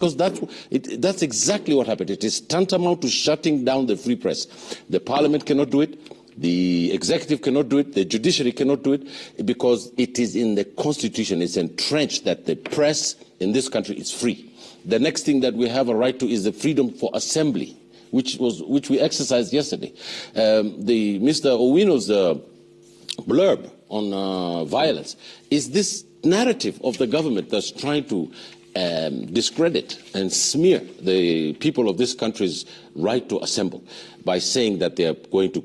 Because that's exactly what happened. It is tantamount to shutting down the free press. The parliament cannot do it. The executive cannot do it. The judiciary cannot do it because it is in the constitution. It's entrenched that the press in this country is free. The next thing that we have a right to is the freedom for assembly, which we exercised yesterday. Mr. Owino's blurb on violence is this narrative of the government that's trying to discredit and smear the people of this country's right to assemble by saying that they are going to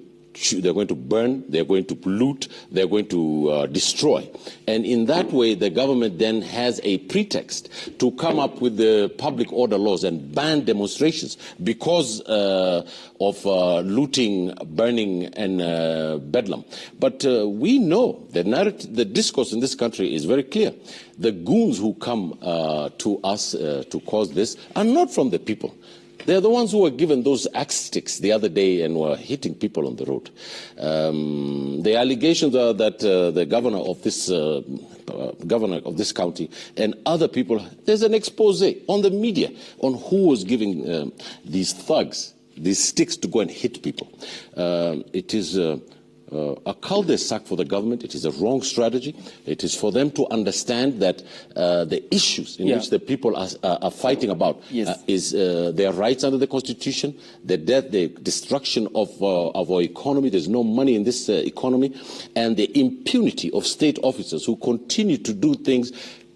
burn, they're going to pollute, they're going to destroy. And in that way, the government then has a pretext to come up with the public order laws and ban demonstrations because of looting, burning, and bedlam. But we know the discourse in this country is very clear. The goons who come to us to cause this are not from the people. They're the ones who were given those axe sticks the other day and were hitting people on the road. The allegations are that the governor of this county and other people, there's an expose on the media on who was giving these thugs these sticks to go and hit people. It is a cul-de-sac for the government. It is a wrong strategy. It is for them to understand that the issues in which the people are fighting about is their rights under the Constitution, the death, the destruction of our economy. There's no money in this economy, and the impunity of state officers who continue to do things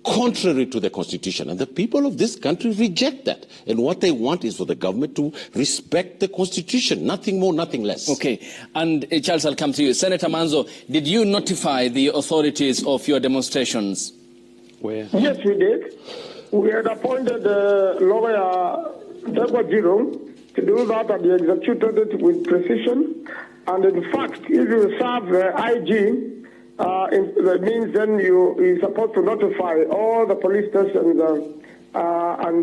contrary to the Constitution. And the people of this country reject that. And what they want is for the government to respect the Constitution. Nothing more, nothing less. Okay. And Charles, I'll come to you. Senator Manzo, did you notify the authorities of your demonstrations? Where? Yes, we did. We had appointed lawyer Degwa Jiro to do that, and he executed it with precision. And in fact, if you serve the IG, that means then you're supposed to notify all the police stations and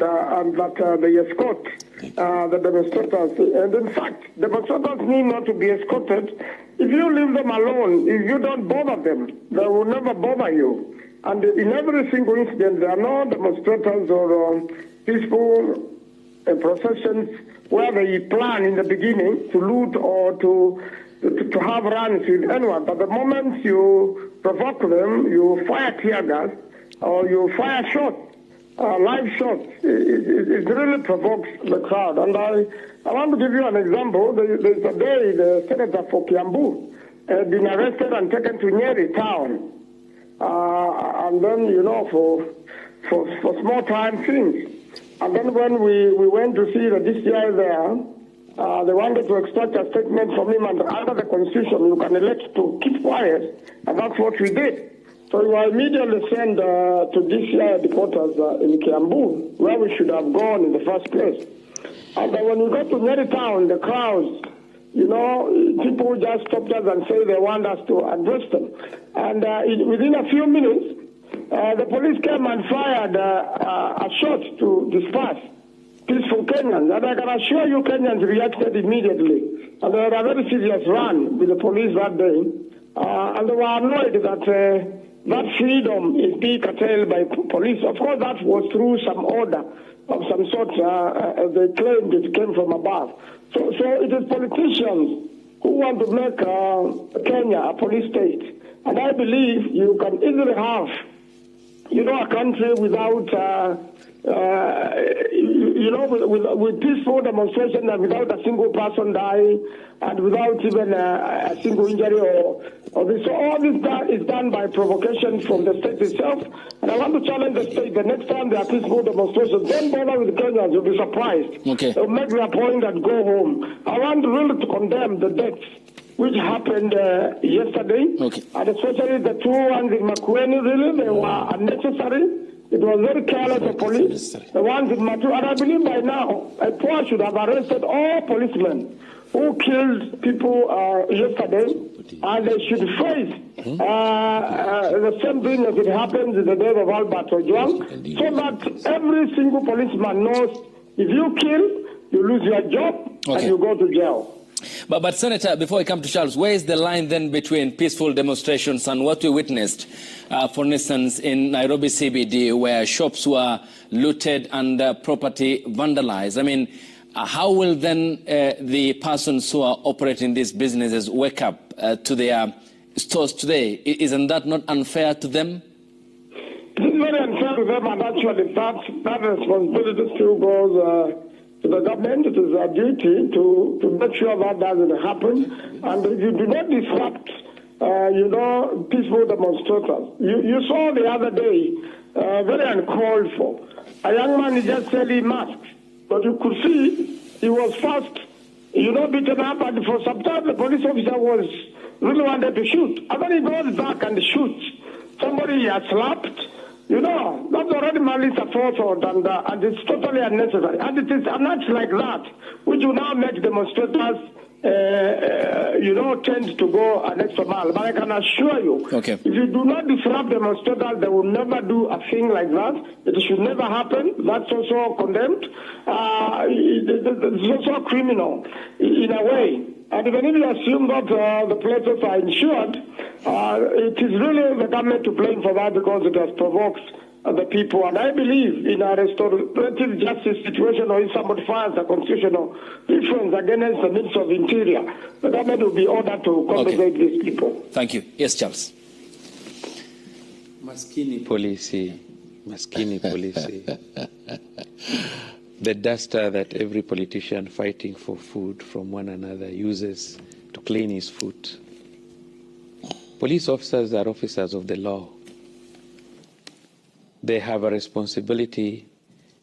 that they escort the demonstrators. And in fact, demonstrators need not to be escorted. If you leave them alone, if you don't bother them, they will never bother you. And in every single incident, there are no demonstrators or peaceful processions where they plan in the beginning to loot or to have runs with anyone. But the moment you provoke them, you fire tear gas or you fire shots, live shots, it really provokes the crowd. And I want to give you an example. There's a day the senator for Kiambu had been arrested and taken to Nyeri town. And then, you know, for small time things. And then when we went to see the DCI there, they wanted to extract a statement from him, and under the Constitution, you can elect to keep quiet, and that's what we did. So we were immediately sent to DCI headquarters in Kiambu, where we should have gone in the first place. And when we got to Nyeri town, the crowds, you know, people just stopped us and say they want us to address them. And within a few minutes, the police came and fired a shot to disperse peaceful Kenyans. And I can assure you Kenyans reacted immediately. And they had a very serious run with the police that day. And they were annoyed that that freedom is being curtailed by police. Of course, that was through some order of some sort. They claimed it came from above. So it is politicians who want to make Kenya a police state. And I believe you can easily have, you know, a country without with peaceful demonstration and without a single person dying and without even a single injury or this. So all this is done by provocation from the state itself. And I want to challenge the state, the next time there are peaceful demonstrations, don't bother with Kenyans, you'll be surprised. Okay. They'll make their point and go home. I want really to condemn the deaths which happened yesterday, and especially the two ones in Makueni, really, they were unnecessary. It was very careless of police. The ones in Matu, and I believe by now, IPOA should have arrested all policemen who killed people yesterday, and they should face the same thing as it happened in the day of Albert Ojwang, so that every single policeman knows if you kill, you lose your job and you go to jail. But Senator, before I come to Charles, where is the line then between peaceful demonstrations and what we witnessed, for instance, in Nairobi CBD, where shops were looted and property vandalized? I mean, how will then the persons who are operating these businesses wake up to their stores today? Isn't that not unfair to them? It is very unfair to them, and actually that responsibility still goes to the government. It is our duty to make sure that doesn't happen. And if you do not disrupt, peaceful demonstrators. You saw the other day, very uncalled for, a young man is just selling masks. But you could see he was first, beaten up, and for some time the police officer really wanted to shoot. And then he goes back and shoots. Somebody he has slapped. That's already malice aforethought, and it's totally unnecessary. And it is an act like that which will now make demonstrators, tend to go an extra mile. But I can assure you, if you do not disrupt demonstrators, they will never do a thing like that. It should never happen. That's also condemned. It's also criminal in a way. And even if you assume that the places are insured, it is really the government to blame for that because it has provoked the people. And I believe in a restorative justice situation, or if somebody files a constitutional difference against the Minister of Interior, the government will be ordered to compensate these people. Thank you. Yes, Charles. Maskini policy. The duster that every politician fighting for food from one another uses to clean his foot. Police officers are officers of the law. They have a responsibility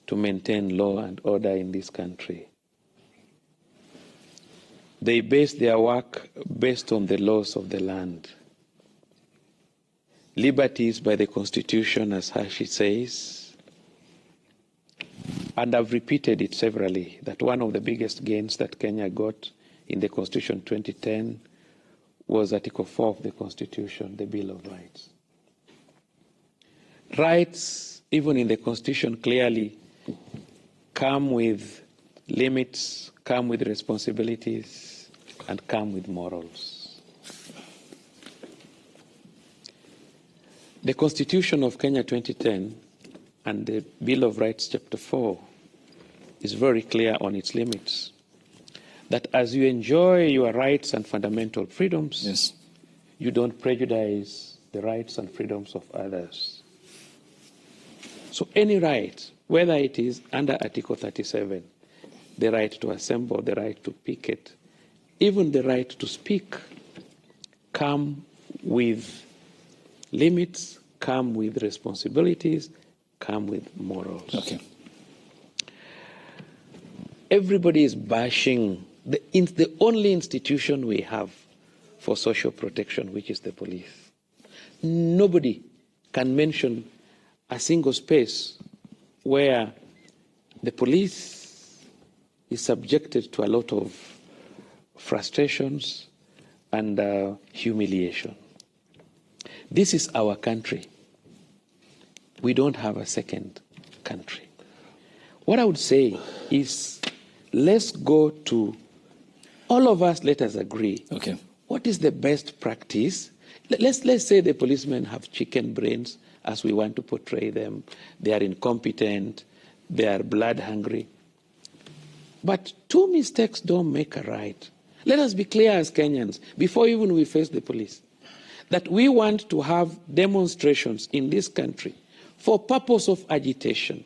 to maintain law and order in this country. They base their work based on the laws of the land. Liberties by the Constitution, as Hashi says. And I've repeated it severally, that one of the biggest gains that Kenya got in the Constitution 2010 was Article 4 of the Constitution, the Bill of Rights. Rights, even in the Constitution, clearly come with limits, come with responsibilities, and come with morals. The Constitution of Kenya 2010 and the Bill of Rights, Chapter 4, is very clear on its limits. That as you enjoy your rights and fundamental freedoms, you don't prejudice the rights and freedoms of others. So any right, whether it is under Article 37, the right to assemble, the right to picket, even the right to speak, come with limits, come with responsibilities, come with morals. Everybody is bashing the only institution we have for social protection, which is the police. Nobody can mention a single space where the police is subjected to a lot of frustrations and humiliation. This is our country. We don't have a second country. What I would say is, let's go to, all of us, let us agree. What is the best practice? Let's say the policemen have chicken brains, as we want to portray them. They are incompetent. They are blood hungry. But two mistakes don't make a right. Let us be clear as Kenyans, before even we face the police, that we want to have demonstrations in this country for purpose of agitation,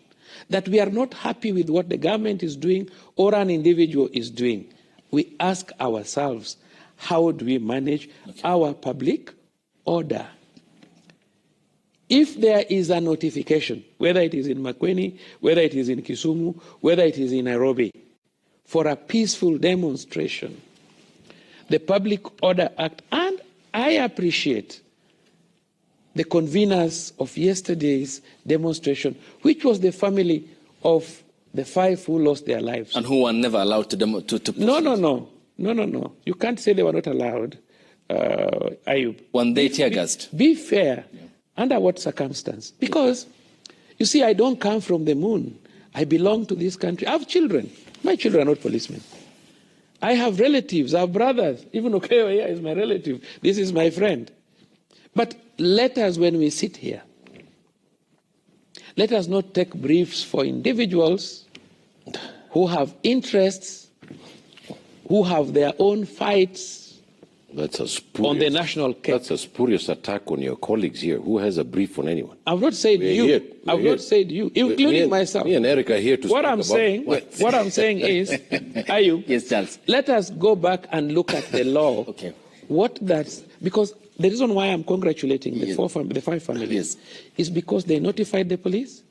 that we are not happy with what the government is doing or an individual is doing. We ask ourselves, how do we manage our public order? If there is a notification, whether it is in Makueni, whether it is in Kisumu, whether it is in Nairobi, for a peaceful demonstration, the Public Order Act, and I appreciate the conveners of yesterday's demonstration, which was the family of the 5 who lost their lives. And who were never allowed to No. You can't say they were not allowed, Ayub. When they tear-gassed. Be fair. Yeah. Under what circumstance? Because, you see, I don't come from the moon. I belong to this country. I have children. My children are not policemen. I have relatives, I have brothers. Even Okeyo here is my relative. This is my friend. But let us, when we sit here, let us not take briefs for individuals who have interests, who have their own fights on the national case. That's a spurious attack on your colleagues here. Who has a brief on anyone? I've not said you. I've not said you, including myself. Me and Eric are here to what I'm saying. What I'm saying is, Ayub, yes, Charles. Let us go back and look at the law. Okay. What that's because the reason why I'm congratulating the the five families is because they notified the police,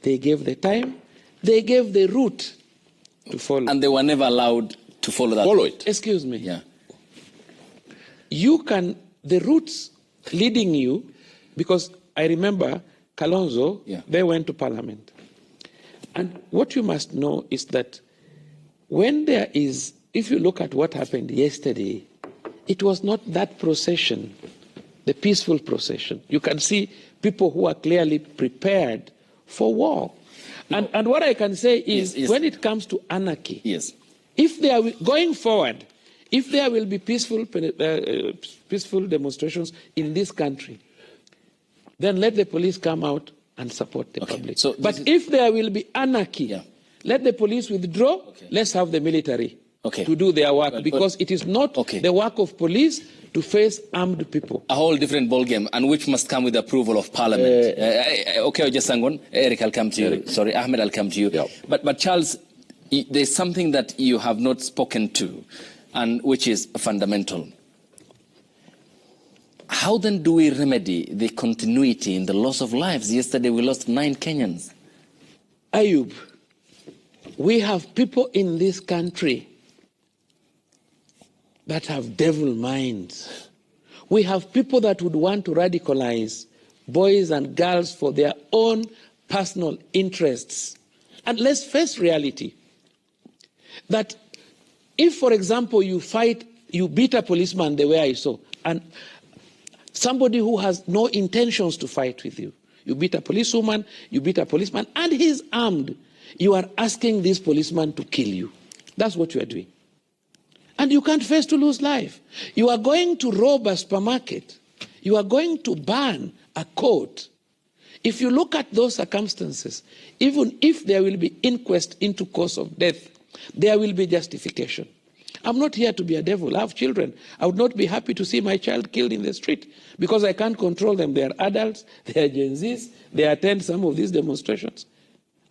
they gave the time, they gave the route to follow, and they were never allowed to follow that. Follow it. Excuse me. Yeah. You can, the routes leading you, because I remember Kalonzo, they went to Parliament. And what you must know is that when there is, if you look at what happened yesterday, it was not that procession, the peaceful procession. You can see people who are clearly prepared for war. No. And what I can say is, when it comes to anarchy, if they are going forward, if there will be peaceful demonstrations in this country, then let the police come out and support the public. So but if there will be anarchy, let the police withdraw. Let's have the military to do their work, because it is not the work of police to face armed people. A whole different ballgame, and which must come with approval of Parliament. Okay, Ojesangon, Eric, I'll come to you. Sorry, Ahmed, I'll come to you. But Charles, there's something that you have not spoken to, and which is fundamental. How then do we remedy the continuity in the loss of lives? Yesterday we lost 9 Kenyans. Ayub, we have people in this country that have devil minds. We have people that would want to radicalize boys and girls for their own personal interests. And let's face reality, that if, for example, you beat a policeman the way I saw, and somebody who has no intentions to fight with you, you beat a policewoman, you beat a policeman, and he's armed, you are asking this policeman to kill you. That's what you are doing. And you can't face to lose life. You are going to rob a supermarket. You are going to burn a court. If you look at those circumstances, even if there will be inquest into cause of death, there will be justification. I'm not here to be a devil. I have children. I would not be happy to see my child killed in the street because I can't control them. They are adults, they are Gen Zs, they attend some of these demonstrations.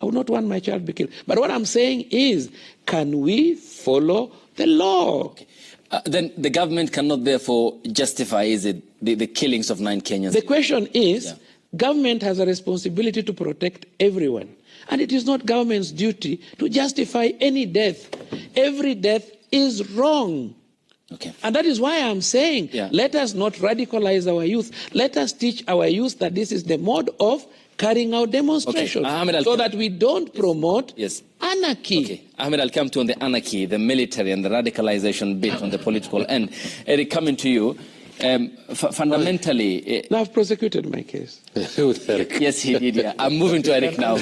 I would not want my child to be killed. But what I'm saying is, can we follow the law? Then the government cannot therefore justify, is it, the killings of 9 Kenyans? The question is, government has a responsibility to protect everyone. And it is not government's duty to justify any death. Every death is wrong. And that is why I'm saying, let us not radicalize our youth. Let us teach our youth that this is the mode of carrying out demonstrations, so that we don't promote anarchy. Ahmed, I'll come to on the anarchy, the military and the radicalization bit on the political end. Eric, coming to you. Fundamentally... Now I've prosecuted my case. With Eric. Yes, he did. Yeah. I'm moving to Eric now.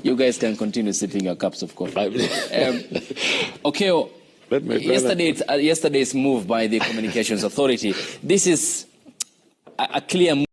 You guys can continue sipping your cups of coffee. Okay, yesterday's move by the Communications Authority, this is a clear move.